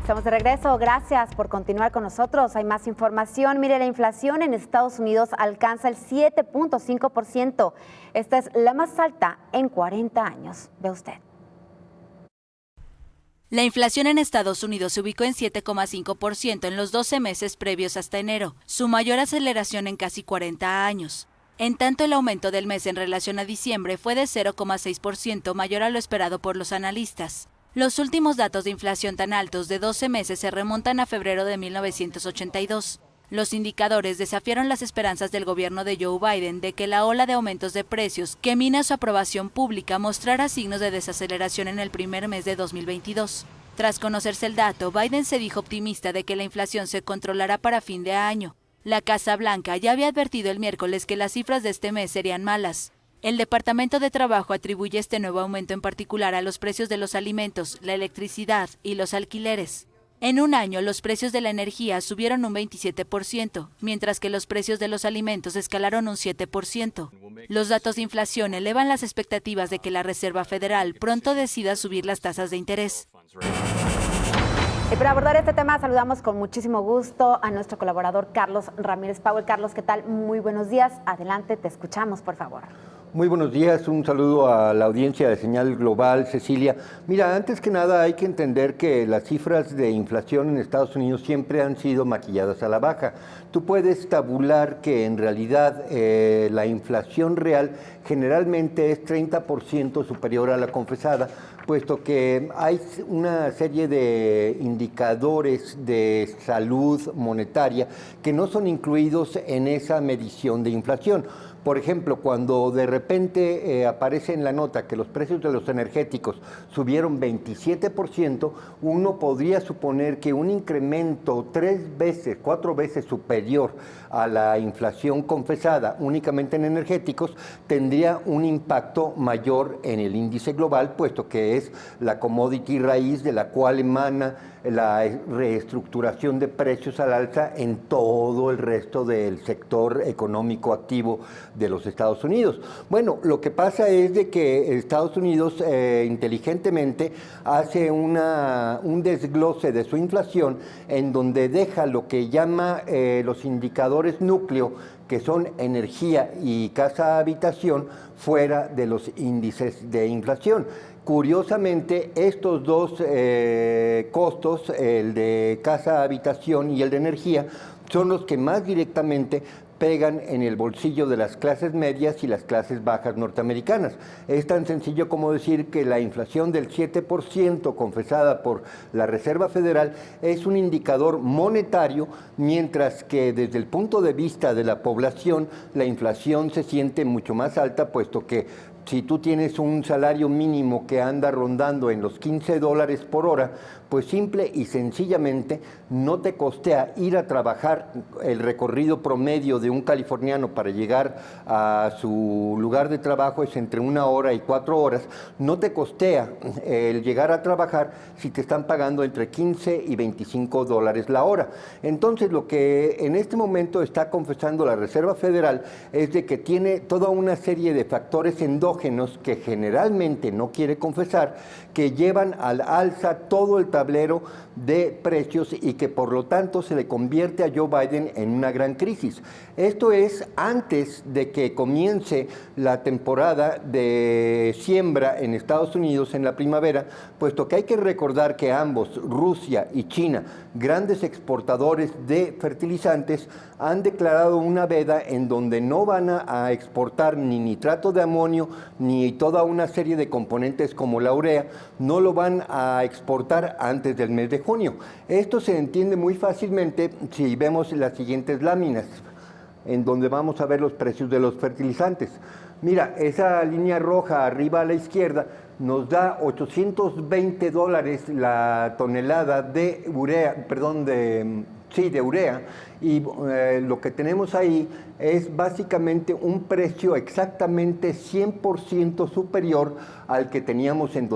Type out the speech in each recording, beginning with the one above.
Estamos de regreso, gracias por continuar con nosotros. Hay más información. Mire, la inflación en Estados Unidos alcanza el 7.5%. Esta es la más alta en 40 años. Ve usted. La inflación en Estados Unidos se ubicó en 7,5% en los 12 meses previos hasta enero, su mayor aceleración en casi 40 años. En tanto, el aumento del mes en relación a diciembre fue de 0,6% mayor a lo esperado por los analistas. Los últimos datos de inflación tan altos de 12 meses se remontan a febrero de 1982. Los indicadores desafiaron las esperanzas del gobierno de Joe Biden de que la ola de aumentos de precios que mina su aprobación pública mostrara signos de desaceleración en el primer mes de 2022. Tras conocerse el dato, Biden se dijo optimista de que la inflación se controlará para fin de año. La Casa Blanca ya había advertido el miércoles que las cifras de este mes serían malas. El Departamento de Trabajo atribuye este nuevo aumento en particular a los precios de los alimentos, la electricidad y los alquileres. En un año, los precios de la energía subieron un 27%, mientras que los precios de los alimentos escalaron un 7%. Los datos de inflación elevan las expectativas de que la Reserva Federal pronto decida subir las tasas de interés. Y para abordar este tema, saludamos con muchísimo gusto a nuestro colaborador Carlos Ramírez Powell. Carlos, ¿qué tal? Muy buenos días. Adelante, te escuchamos, por favor. Muy buenos días, un saludo a la audiencia de Señal Global, Cecilia. Mira, antes que nada hay que entender que las cifras de inflación en Estados Unidos siempre han sido maquilladas a la baja. Tú puedes tabular que en realidad la inflación real generalmente es 30% superior a la confesada, puesto que hay una serie de indicadores de salud monetaria que no son incluidos en esa medición de inflación. Por ejemplo, cuando de repente aparece en la nota que los precios de los energéticos subieron 27%, uno podría suponer que un incremento 3 veces, 4 veces superior a la inflación confesada únicamente en energéticos tendría un impacto mayor en el índice global, puesto que es la commodity raíz de la cual emana la reestructuración de precios al alza en todo el resto del sector económico activo de los Estados Unidos. Bueno, lo que pasa es de que Estados Unidos inteligentemente hace un desglose de su inflación en donde deja lo que llama los indicadores núcleo, que son energía y casa-habitación, fuera de los índices de inflación. Curiosamente, estos dos costos, el de casa-habitación y el de energía, son los que más directamente pegan en el bolsillo de las clases medias y las clases bajas norteamericanas. Es tan sencillo como decir que la inflación del 7% confesada por la Reserva Federal es un indicador monetario, mientras que desde el punto de vista de la población, la inflación se siente mucho más alta, puesto que si tú tienes un salario mínimo que anda rondando en los $15 por hora, pues simple y sencillamente no te costea ir a trabajar. El recorrido promedio de un californiano para llegar a su lugar de trabajo es entre 1 hora y 4 horas. No te costea el llegar a trabajar si te están pagando entre $15 y $25 la hora. Entonces, lo que en este momento está confesando la Reserva Federal es de que tiene toda una serie de factores endógenos que generalmente no quiere confesar, que llevan al alza todo el tablero de precios y que por lo tanto se le convierte a Joe Biden en una gran crisis. Esto es antes de que comience la temporada de siembra en Estados Unidos en la primavera, puesto que hay que recordar que ambos, Rusia y China, grandes exportadores de fertilizantes, han declarado una veda en donde no van a exportar ni nitrato de amonio ni toda una serie de componentes como la urea, no lo van a exportar antes del mes de junio. Esto se entiende muy fácilmente si vemos las siguientes láminas, en donde vamos a ver los precios de los fertilizantes. Mira, esa línea roja arriba a la izquierda nos da $820 la tonelada de urea, de urea, y lo que tenemos ahí es básicamente un precio exactamente 100% superior al que teníamos en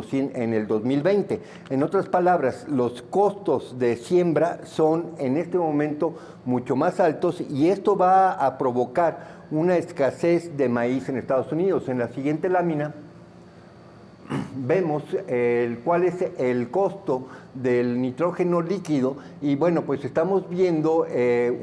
el 2020. En otras palabras, los costos de siembra son en este momento mucho más altos y esto va a provocar una escasez de maíz en Estados Unidos. En la siguiente lámina vemos cuál es el costo del nitrógeno líquido y bueno, pues estamos viendo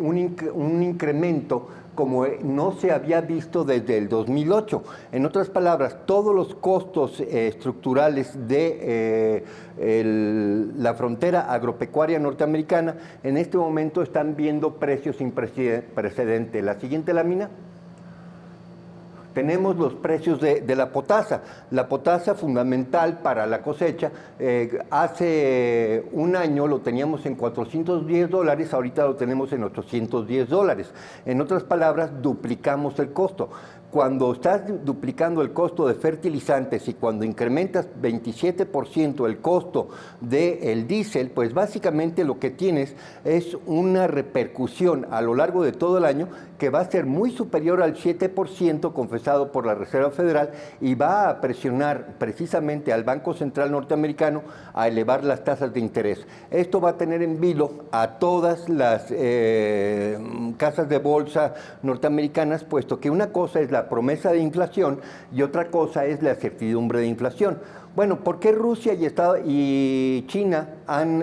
un incremento como no se había visto desde el 2008. En otras palabras, todos los costos estructurales de la frontera agropecuaria norteamericana en este momento están viendo precios sin precedente. La siguiente lámina. Tenemos los precios de la potasa. La potasa fundamental para la cosecha, hace un año lo teníamos en $410, ahorita lo tenemos en $810. En otras palabras, duplicamos el costo. Cuando estás duplicando el costo de fertilizantes y cuando incrementas 27% el costo del diésel, pues básicamente lo que tienes es una repercusión a lo largo de todo el año que va a ser muy superior al 7% confesado por la Reserva Federal y va a presionar precisamente al Banco Central norteamericano a elevar las tasas de interés. Esto va a tener en vilo a todas las casas de bolsa norteamericanas, puesto que una cosa es la promesa de inflación y otra cosa es la certidumbre de inflación. Bueno, ¿por qué Rusia y China han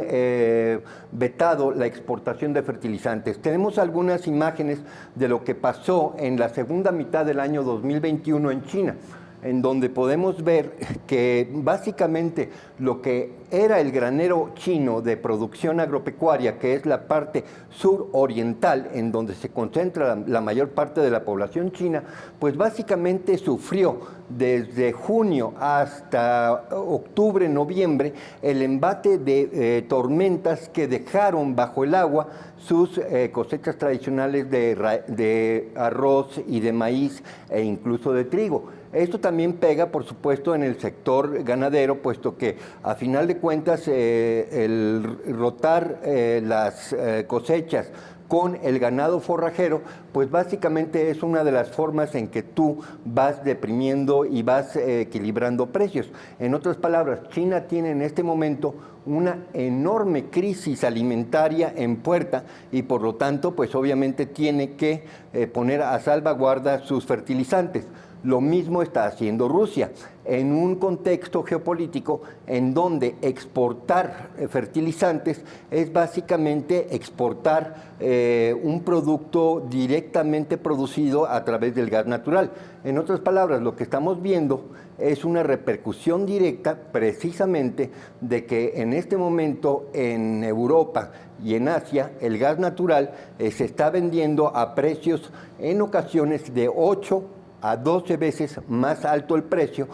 vetado la exportación de fertilizantes? Tenemos algunas imágenes de lo que pasó en la segunda mitad del año 2021 en China, en donde podemos ver que básicamente lo que era el granero chino de producción agropecuaria, que es la parte suroriental, en donde se concentra la mayor parte de la población china, pues básicamente sufrió desde junio hasta octubre, noviembre, el embate de tormentas que dejaron bajo el agua sus cosechas tradicionales de arroz y de maíz e incluso de trigo. Esto también pega, por supuesto, en el sector ganadero, puesto que a final de cuentas el rotar las cosechas con el ganado forrajero, pues básicamente es una de las formas en que tú vas deprimiendo y vas equilibrando precios. En otras palabras, China tiene en este momento una enorme crisis alimentaria en puerta y por lo tanto, pues obviamente tiene que poner a salvaguarda sus fertilizantes. Lo mismo está haciendo Rusia, en un contexto geopolítico en donde exportar fertilizantes es básicamente exportar un producto directamente producido a través del gas natural. En otras palabras, lo que estamos viendo es una repercusión directa precisamente de que en este momento en Europa y en Asia el gas natural se está vendiendo a precios en ocasiones de 8 a 12 veces más alto el precio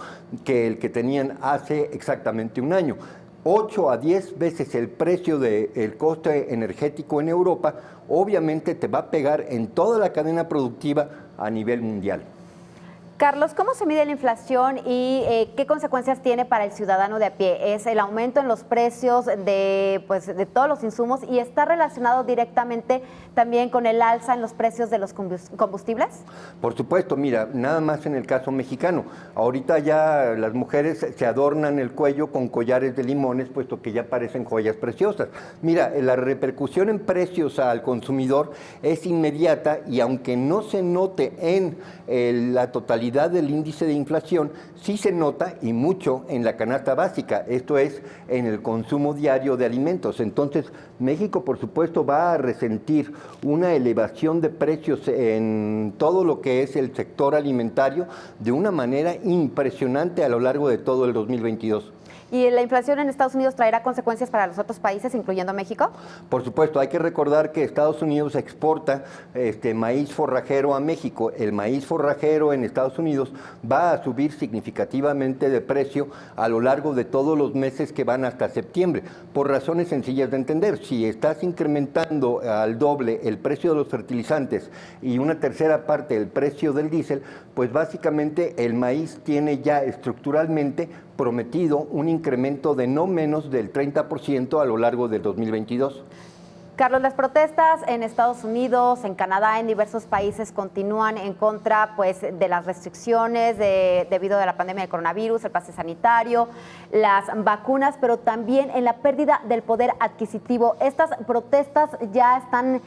que el que tenían hace exactamente un año. 8 a 10 veces el precio del coste energético en Europa, obviamente te va a pegar en toda la cadena productiva a nivel mundial. Carlos, ¿cómo se mide la inflación y qué consecuencias tiene para el ciudadano de a pie? ¿Es el aumento en los precios de todos los insumos y está relacionado directamente también con el alza en los precios de los combustibles? Por supuesto, mira, nada más en el caso mexicano. Ahorita ya las mujeres se adornan el cuello con collares de limones, puesto que ya parecen joyas preciosas. Mira, la repercusión en precios al consumidor es inmediata y aunque no se note en la totalidad del índice de inflación, sí se nota y mucho en la canasta básica, esto es, en el consumo diario de alimentos. Entonces, México, por supuesto, va a resentir una elevación de precios en todo lo que es el sector alimentario de una manera impresionante a lo largo de todo el 2022. ¿Y la inflación en Estados Unidos traerá consecuencias para los otros países, incluyendo México? Por supuesto, hay que recordar que Estados Unidos exporta maíz forrajero a México. El maíz forrajero en Estados Unidos va a subir significativamente de precio a lo largo de todos los meses que van hasta septiembre, por razones sencillas de entender. Si estás incrementando al doble el precio de los fertilizantes y una tercera parte el precio del diésel, pues básicamente el maíz tiene ya estructuralmente prometido un incremento de no menos del 30% a lo largo del 2022. Carlos, las protestas en Estados Unidos, en Canadá, en diversos países continúan en contra pues, de las restricciones debido a la pandemia del coronavirus, el pase sanitario, las vacunas, pero también en la pérdida del poder adquisitivo. Estas protestas ya están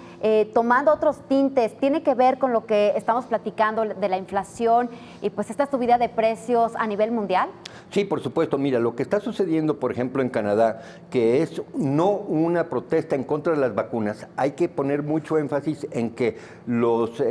tomando otros tintes. ¿Tiene que ver con lo que estamos platicando de la inflación y pues esta subida de precios a nivel mundial? Sí, por supuesto. Mira, lo que está sucediendo, por ejemplo, en Canadá, que es no una protesta en contra de las vacunas, hay que poner mucho énfasis en que los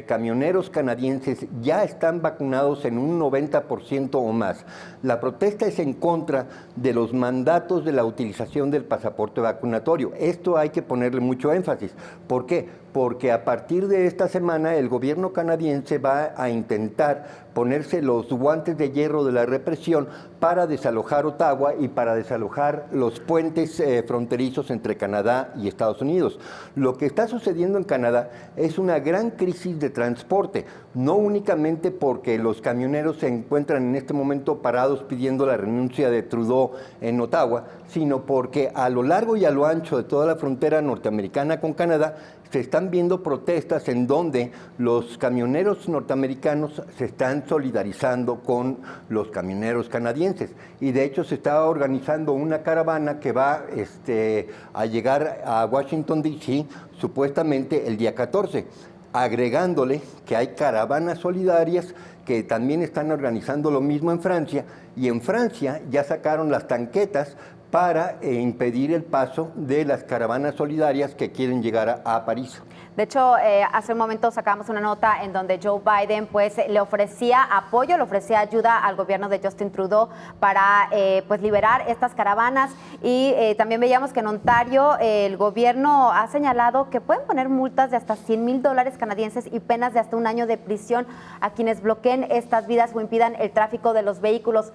camioneros canadienses ya están vacunados en un 90% o más. La protesta es en contra de los mandatos de la utilización del pasaporte vacunatorio. Esto hay que ponerle mucho énfasis. ¿Por qué? Porque a partir de esta semana el gobierno canadiense va a intentar ponerse los guantes de hierro de la represión para desalojar Ottawa y para desalojar los puentes fronterizos entre Canadá y Estados Unidos. Lo que está sucediendo en Canadá es una gran crisis de transporte, no únicamente porque los camioneros se encuentran en este momento parados pidiendo la renuncia de Trudeau en Ottawa, sino porque a lo largo y a lo ancho de toda la frontera norteamericana con Canadá se están viendo protestas en donde los camioneros norteamericanos se están solidarizando con los camioneros canadienses. Y de hecho se está organizando una caravana que va a llegar a Washington, D.C. supuestamente el día 14, agregándole que hay caravanas solidarias que también están organizando lo mismo en Francia, y en Francia ya sacaron las tanquetas para impedir el paso de las caravanas solidarias que quieren llegar a París. De hecho, hace un momento sacamos una nota en donde Joe Biden pues, le ofrecía apoyo, le ofrecía ayuda al gobierno de Justin Trudeau para pues, liberar estas caravanas. Y también veíamos que en Ontario el gobierno ha señalado que pueden poner multas de hasta $100,000 canadienses y penas de hasta 1 año de prisión a quienes bloqueen estas vías o impidan el tráfico de los vehículos.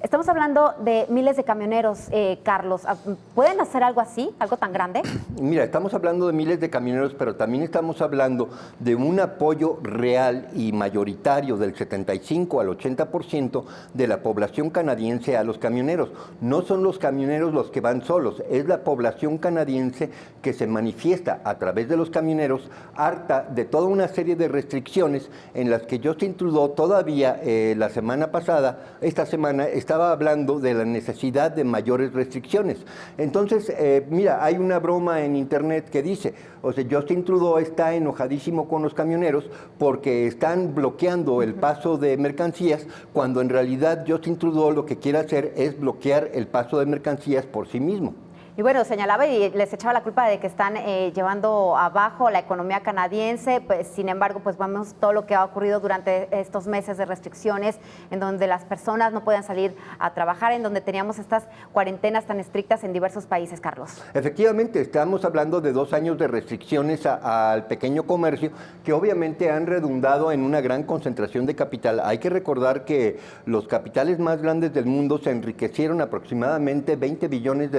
Estamos hablando de miles de camioneros, Carlos. ¿Pueden hacer algo así, algo tan grande? Mira, estamos hablando de miles de camioneros, pero también estamos hablando de un apoyo real y mayoritario del 75 al 80% de la población canadiense a los camioneros. No son los camioneros los que van solos, es la población canadiense que se manifiesta a través de los camioneros, harta de toda una serie de restricciones en las que Justin Trudeau todavía la semana pasada, esta semana, estaba hablando de la necesidad de mayores restricciones. Entonces, mira, hay una broma en internet que dice, o sea, Justin Trudeau está enojadísimo con los camioneros porque están bloqueando el paso de mercancías, cuando en realidad Justin Trudeau lo que quiere hacer es bloquear el paso de mercancías por sí mismo. Y bueno, señalaba y les echaba la culpa de que están llevando abajo la economía canadiense. Pues, sin embargo, pues vemos todo lo que ha ocurrido durante estos meses de restricciones, en donde las personas no pueden salir a trabajar, en donde teníamos estas cuarentenas tan estrictas en diversos países, Carlos. Efectivamente, estamos hablando de 2 años de restricciones al pequeño comercio, que obviamente han redundado en una gran concentración de capital. Hay que recordar que los capitales más grandes del mundo se enriquecieron aproximadamente $20 billones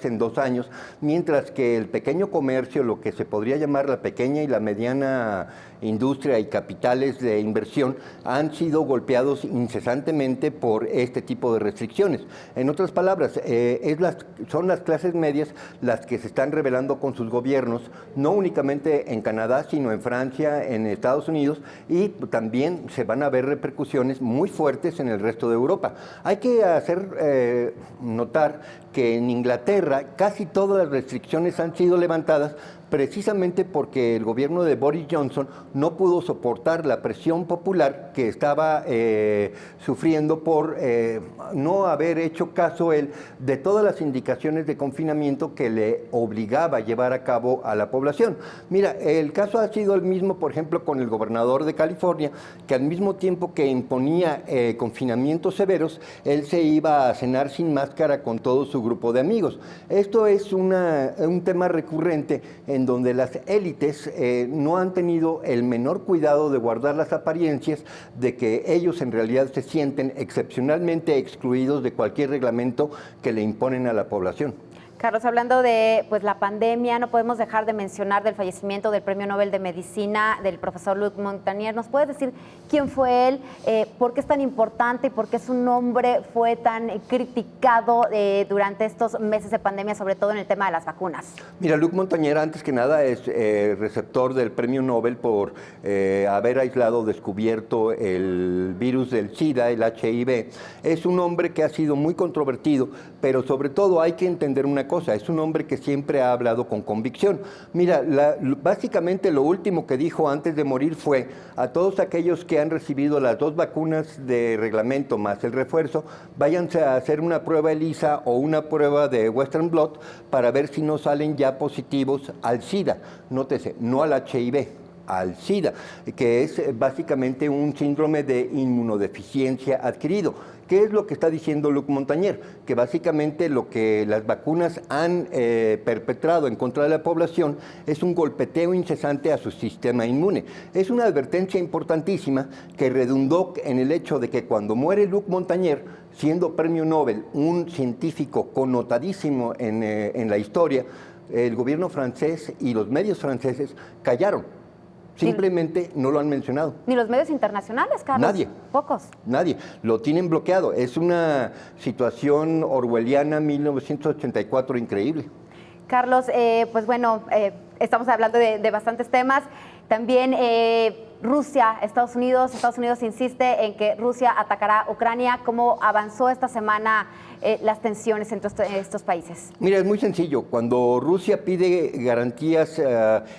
en 2 años, mientras que el pequeño comercio, lo que se podría llamar la pequeña y la mediana industria y capitales de inversión, han sido golpeados incesantemente por este tipo de restricciones. En otras palabras, son las clases medias las que se están rebelando con sus gobiernos, no únicamente en Canadá, sino en Francia, en Estados Unidos, y también se van a ver repercusiones muy fuertes en el resto de Europa. Hay que hacer notar que en Inglaterra casi todas las restricciones han sido levantadas precisamente porque el gobierno de Boris Johnson no pudo soportar la presión popular que estaba sufriendo por no haber hecho caso él de todas las indicaciones de confinamiento que le obligaba a llevar a cabo a la población. Mira, el caso ha sido el mismo, por ejemplo, con el gobernador de California, que al mismo tiempo que imponía confinamientos severos, él se iba a cenar sin máscara con todo su grupo de amigos. Esto es un tema recurrente en donde las élites no han tenido el menor cuidado de guardar las apariencias de que ellos en realidad se sienten excepcionalmente excluidos de cualquier reglamento que le imponen a la población. Carlos, hablando de pues, la pandemia, no podemos dejar de mencionar del fallecimiento del Premio Nobel de Medicina del profesor Luc Montagnier. ¿Nos puedes decir quién fue él, por qué es tan importante y por qué su nombre fue tan criticado durante estos meses de pandemia, sobre todo en el tema de las vacunas? Mira, Luc Montagnier, antes que nada, es receptor del Premio Nobel por haber aislado, descubierto el virus del SIDA, el HIV. Es un hombre que ha sido muy controvertido, pero sobre todo hay que entender una cosa, es un hombre que siempre ha hablado con convicción. Mira, básicamente lo último que dijo antes de morir fue a todos aquellos que han recibido las 2 vacunas de reglamento más el refuerzo, váyanse a hacer una prueba ELISA o una prueba de Western Blot para ver si no salen ya positivos al SIDA. Nótese, no al HIV, al SIDA, que es básicamente un síndrome de inmunodeficiencia adquirido. ¿Qué es lo que está diciendo Luc Montagnier? Que básicamente lo que las vacunas han perpetrado en contra de la población es un golpeteo incesante a su sistema inmune. Es una advertencia importantísima que redundó en el hecho de que cuando muere Luc Montagnier, siendo premio Nobel, un científico connotadísimo en la historia, el gobierno francés y los medios franceses callaron. Simplemente no lo han mencionado. Ni los medios internacionales, Carlos. Nadie. Pocos. Nadie. Lo tienen bloqueado. Es una situación orwelliana 1984 increíble. Carlos, pues bueno, estamos hablando de bastantes temas. También Rusia, Estados Unidos insiste en que Rusia atacará a Ucrania. ¿Cómo avanzó esta semana las tensiones entre estos países? Mira, es muy sencillo. Cuando Rusia pide garantías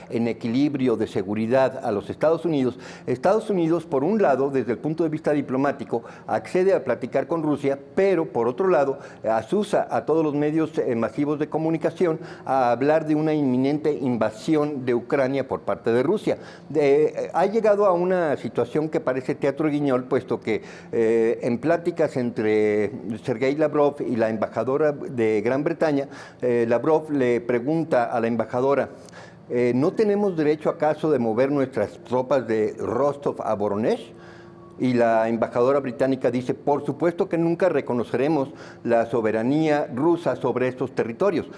en equilibrio de seguridad a los Estados Unidos, por un lado, desde el punto de vista diplomático, accede a platicar con Rusia, pero por otro lado, asusa a todos los medios masivos de comunicación a hablar de una inminente invasión de Ucrania por parte de Rusia. Ha llegado a una situación que parece teatro guiñol, puesto que en pláticas entre Sergei Lavrov y la embajadora de Gran Bretaña, Lavrov le pregunta a la embajadora, ¿no tenemos derecho acaso de mover nuestras tropas de Rostov a Voronezh? Y la embajadora británica dice, por supuesto que nunca reconoceremos la soberanía rusa sobre estos territorios.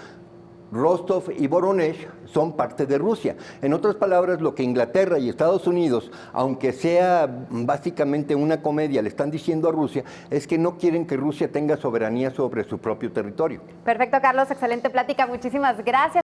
Rostov y Voronezh son parte de Rusia. En otras palabras, lo que Inglaterra y Estados Unidos, aunque sea básicamente una comedia, le están diciendo a Rusia, es que no quieren que Rusia tenga soberanía sobre su propio territorio. Perfecto, Carlos, excelente plática, muchísimas gracias.